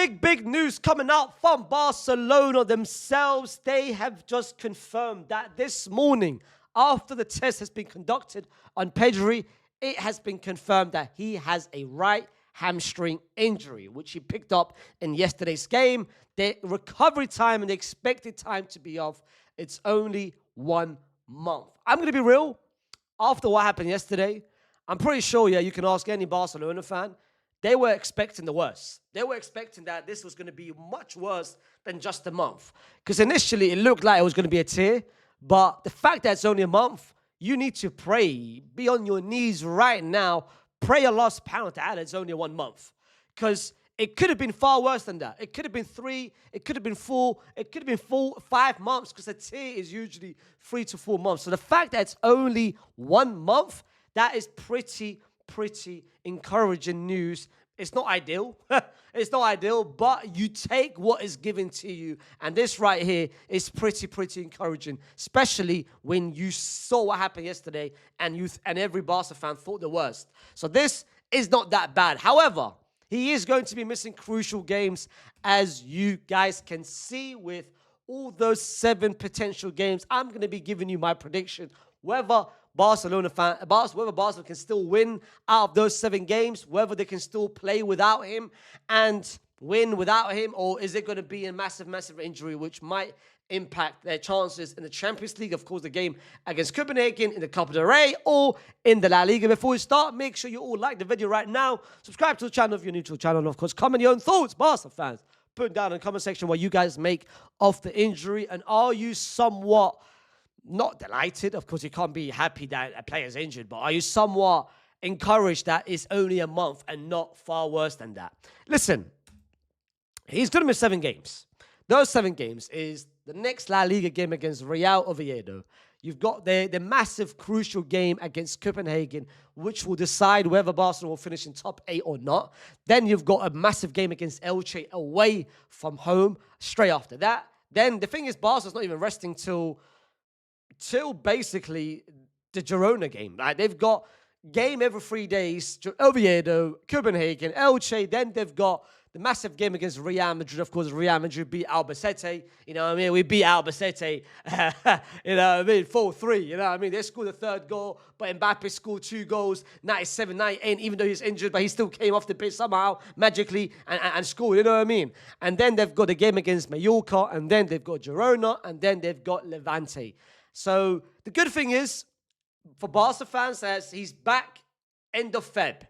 Big news coming out from Barcelona themselves. They have just confirmed that this morning, after the test has been conducted on Pedri, it has been confirmed that he has a right hamstring injury, which he picked up in yesterday's game. The recovery time and the expected time to be off, it's only 1 month. I'm going to be real. After what happened yesterday, I'm pretty sure, you can ask any Barcelona fan, they were expecting the worst. They were expecting that this was going to be much worse than just a month. Because initially, it looked like it was going to be a tear. But the fact that it's only a month, you need to pray. Be on your knees right now. Pray Allah's power to add it's only 1 month. Because it could have been far worse than that. It could have been 3. It could have been 4. It could have been 5 months. Because a tear is usually 3 to 4 months. So the fact that it's only 1 month, that is pretty encouraging news. It's not ideal. It's not ideal, but you take what is given to you. And this right here is pretty encouraging, especially when you saw what happened yesterday and every Barca fan thought the worst. So this is not that bad. However, he is going to be missing crucial games, as you guys can see with all those 7 potential games. I'm going to be giving you my prediction whether Barcelona can still win out of those 7 games, whether they can still play without him and win without him, or is it going to be a massive injury which might impact their chances in the Champions League, of course, the game against Copenhagen, in the Copa del Rey, or in the La Liga. Before we start, make sure you all like the video right now. Subscribe to the channel if you're new to the channel, and of course, comment your own thoughts, Barca fans. Put down in the comment section what you guys make of the injury, and are you somewhat not delighted? Of course, you can't be happy that a player is injured, but are you somewhat encouraged that it's only a month and not far worse than that? Listen, he's going to miss 7 games. Those 7 games is the next La Liga game against Real Oviedo. You've got the massive crucial game against Copenhagen, which will decide whether Barcelona will finish in top 8 or not. Then you've got a massive game against Elche away from home straight after that. Then the thing is, Barca's not even resting till basically the Girona game. Like, they've got game every 3 days, Oviedo, Copenhagen, Elche. Then they've got the massive game against Real Madrid. Of course, Real Madrid beat Albacete. You know what I mean? We beat Albacete, you know what I mean, 4-3. You know what I mean? They scored the 3rd goal, but Mbappe scored 2 goals, 97, 98, even though he's injured, but he still came off the pitch somehow, magically, and scored. You know what I mean? And then they've got the game against Mallorca, and then they've got Girona, and then they've got Levante. So the good thing is, for Barca fans, as he's back end of Feb.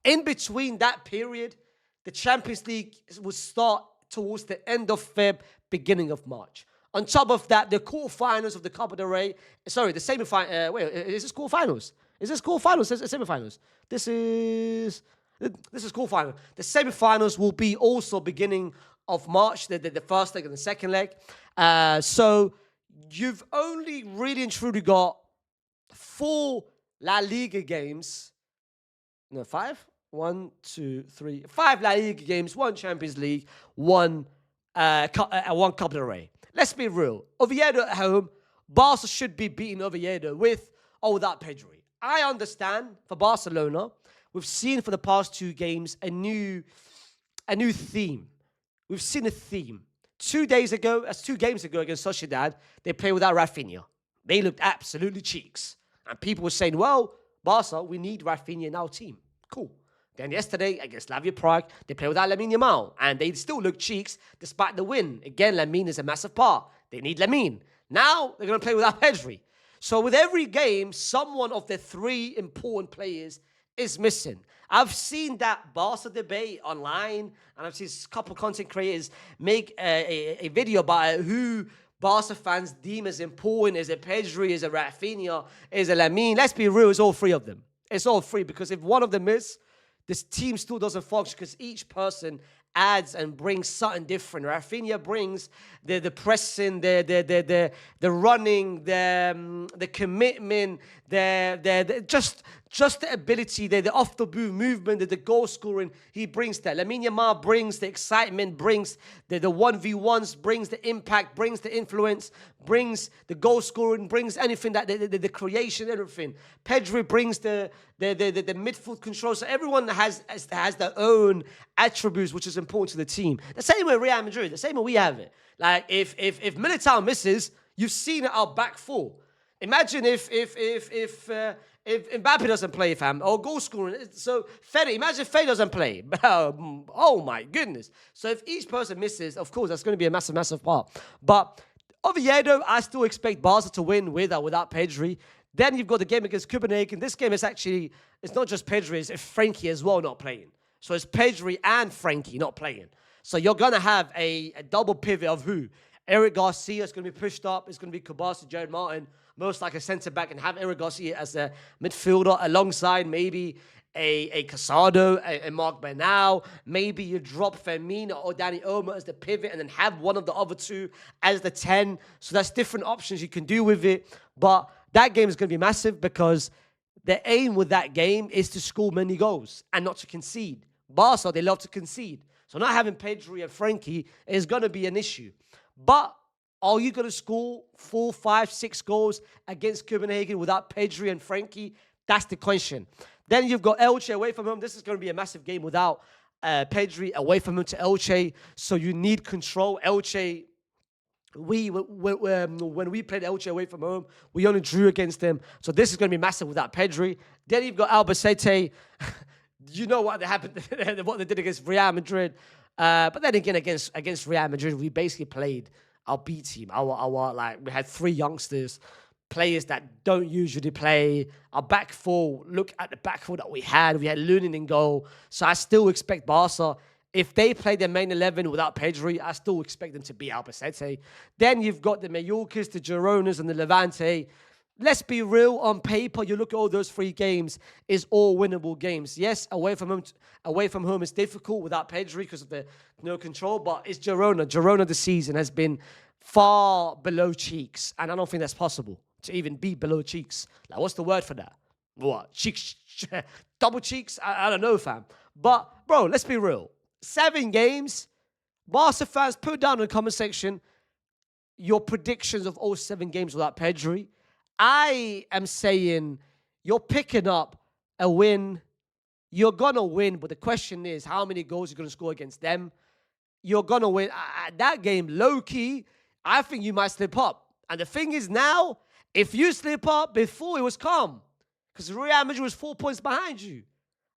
In between that period, the Champions League will start towards the end of Feb, beginning of March. On top of that, the quarterfinals of the Copa del Rey, the semi-final, is this quarterfinals? Is this quarterfinals? Is it semi-finals? This is quarterfinals. The semi-finals will be also beginning of March, the first leg and the second leg. So you've only really and truly got 4 La Liga games. No, 5? 1, 2, 3, 5 La Liga games, 1 Champions League, 1 Copa del Rey. Let's be real. Oviedo at home, Barca should be beating Oviedo with or without Pedri. I understand for Barcelona, we've seen for the past 2 games a new theme. We've seen a theme. 2 games ago against Sociedad, they played without Rafinha. They looked absolutely cheeks. And people were saying, well, Barca, we need Rafinha in our team. Cool. Then yesterday against Slavia Prague, they played without Lamine Yamal, and they still look cheeks despite the win. Again, Lamine is a massive part. They need Lamine. Now they're going to play without Pedri. So with every game, someone of the 3 important players is missing. I've seen that Barca debate online, and I've seen a couple content creators make a video about who Barca fans deem as important. Is it Pedri? Is it Rafinha? Is it Lamine? Let's be real, it's all 3 of them. It's all 3, because if one of them is, this team still doesn't function, because each person adds and brings something different. Rafinha brings the pressing, the running, the commitment, just just the ability there, the off the boot movement, the goal scoring, he brings that. Lamine Yamal brings the excitement, brings the 1v1s, brings the impact, brings the influence, brings the goal scoring, brings anything that the creation, everything. Pedri brings the midfield control. So everyone has their own attributes, which is important to the team. The same way Real Madrid, the same way we have it. Like if Militao misses, you've seen it our back four. Imagine if Mbappe doesn't play, fam, or goal scoring. So imagine if Fede doesn't play. Oh my goodness. So if each person misses, of course, that's going to be a massive, massive part. But Oviedo, I still expect Barca to win with or without Pedri. Then you've got the game against Copenhagen. This game is actually, it's not just Pedri, it's Frankie as well not playing. So it's Pedri and Frankie not playing. So you're going to have a double pivot of who? Eric Garcia is going to be pushed up. It's going to be Kubasi, Jared Martin, most like a centre-back, and have Eric Garcia as a midfielder alongside maybe a Casado, a Mark Bernal. Maybe you drop Firmino or Danny Olmo as the pivot and then have one of the other two as the 10. So that's different options you can do with it. But that game is going to be massive because the aim with that game is to score many goals and not to concede. Barca, they love to concede. So not having Pedri and Frankie is going to be an issue. But are you going to score 4, 5, 6 goals against Copenhagen without Pedri and Frankie? That's the question. Then you've got Elche away from home. This is going to be a massive game without Pedri away from home to Elche. So you need control. Elche, when we played Elche away from home, we only drew against them. So this is going to be massive without Pedri. Then you've got Albacete. You know what happened, what they did against Real Madrid. But then again, against Real Madrid, we basically played our B team. We had 3 youngsters, players that don't usually play. Our back four, look at the back four that we had. We had Lunin in goal. So I still expect Barca, if they play their main 11 without Pedri, I still expect them to beat Albacete. Then you've got the Mallorcas, the Gironas, and the Levante. Let's be real, on paper, you look at all those 3 games, is all winnable games. Yes, away from home is difficult without Pedri because of the no control, but it's Girona. Girona this season has been far below cheeks, and I don't think that's possible to even be below cheeks. Like, what's the word for that? What? Cheeks? Double cheeks? I don't know, fam. But, bro, let's be real. 7 games, Barca fans, put down in the comment section your predictions of all 7 games without Pedri. I am saying you're picking up a win. You're going to win, but the question is how many goals you're going to score against them. You're going to win. That game, low-key, I think you might slip up. And the thing is now, if you slip up, before it was calm. Because Real Madrid was 4 points behind you.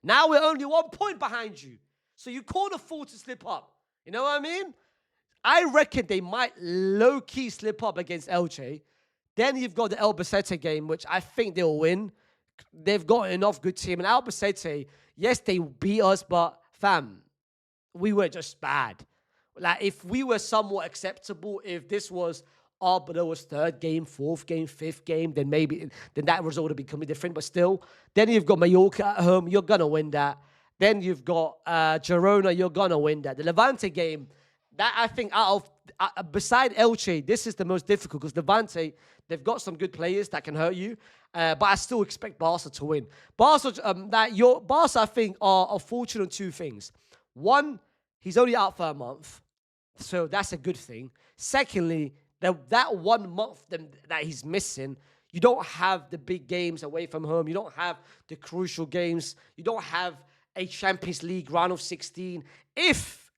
Now we're only 1 point behind you. So you can't afford to slip up. You know what I mean? I reckon they might low-key slip up against Elche. Then you've got the Albacete game, which I think they'll win. They've got enough good team. And Albacete, yes, they beat us, but fam, we were just bad. Like, if we were somewhat acceptable, if this was Arbeloa's 3rd game, 4th game, 5th game, then that result would be completely different. But still, then you've got Mallorca at home. You're going to win that. Then you've got Girona. You're going to win that. The Levante game, that I think beside Elche, this is the most difficult because Levante, they've got some good players that can hurt you. But I still expect Barca to win. Barca, I think, are fortunate on 2 things. One, he's only out for a month. So that's a good thing. Secondly, that 1 month that he's missing, you don't have the big games away from home. You don't have the crucial games. You don't have a Champions League round of 16. If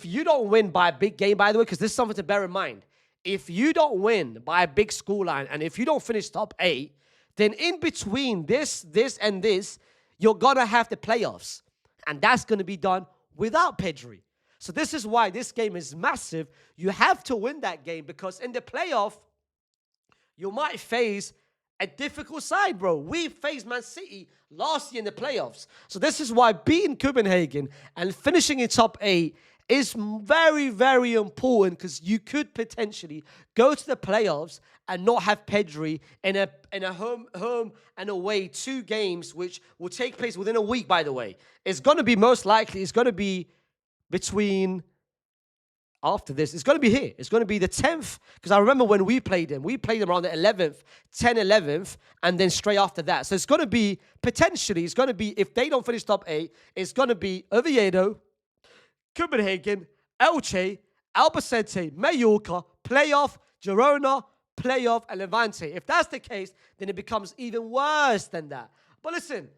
you don't win by a big game, by the way, because this is something to bear in mind. If you don't win by a big scoreline, and if you don't finish top 8, then in between this, and this, you're going to have the playoffs. And that's going to be done without Pedri. So this is why this game is massive. You have to win that game because in the playoff, you might face a difficult side, bro. We faced Man City last year in the playoffs. So this is why beating Copenhagen and finishing in top 8 is very, very important because you could potentially go to the playoffs and not have Pedri in a home and away 2 games, which will take place within a week, by the way. It's going to be most likely, it's going to be between after this. It's going to be here. It's going to be the 10th, because I remember when we played them around the 11th, 11th, and then straight after that. So it's going to be, potentially, it's going to be, if they don't finish top 8, it's going to be Oviedo, Copenhagen, Elche, Albacete, Mallorca, playoff, Girona, playoff, and Levante. If that's the case, then it becomes even worse than that. But listen,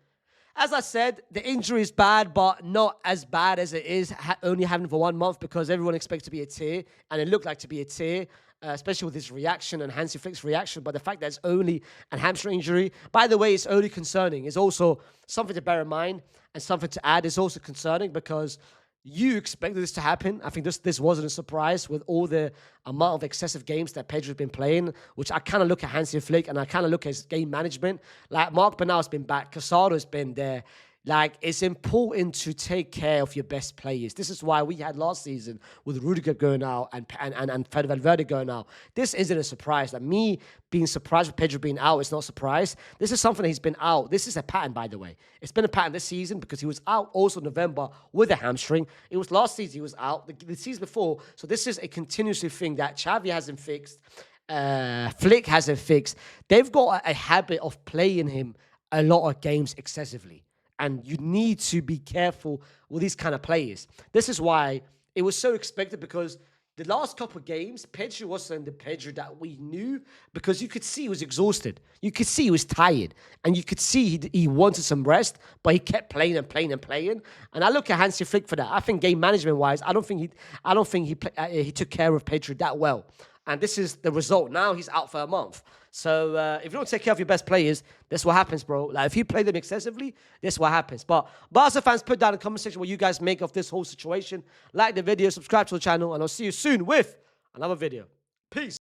as I said, the injury is bad, but not as bad as it is only having for 1 month, because everyone expects to be a tear, and it looked like to be a tear, especially with his reaction and Hansi Flick's reaction. But the fact that it's only a hamstring injury, by the way, it's only concerning. It's also something to bear in mind and something to add. It's also concerning because you expected this to happen. I think this wasn't a surprise with all the amount of excessive games that Pedri's been playing, which I kind of look at Hansi Flick and I kind of look at his game management. Like, Mark Bernal's been back, Casado's been there. Like, it's important to take care of your best players. This is why we had last season with Rudiger going out and Fede Valverde going out. This isn't a surprise. Like, me being surprised with Pedri being out is not a surprise. This is something that he's been out. This is a pattern, by the way. It's been a pattern this season because he was out also November with a hamstring. It was last season he was out, the season before. So this is a continuously thing that Xavi hasn't fixed. Flick hasn't fixed. They've got a habit of playing him a lot of games excessively. And you need to be careful with these kind of players. This is why it was so expected, because the last couple of games, Pedri wasn't the Pedri that we knew, because you could see he was exhausted. You could see he was tired. And you could see he wanted some rest, but he kept playing and playing and playing. And I look at Hansi Flick for that. I think game management-wise, I don't think he took care of Pedri that well. And this is the result. Now he's out for a month. So if you don't take care of your best players, this is what happens, bro. Like, if you play them excessively, this is what happens. But Barca fans, put down in the comment section what you guys make of this whole situation. Like the video, subscribe to the channel, and I'll see you soon with another video. Peace.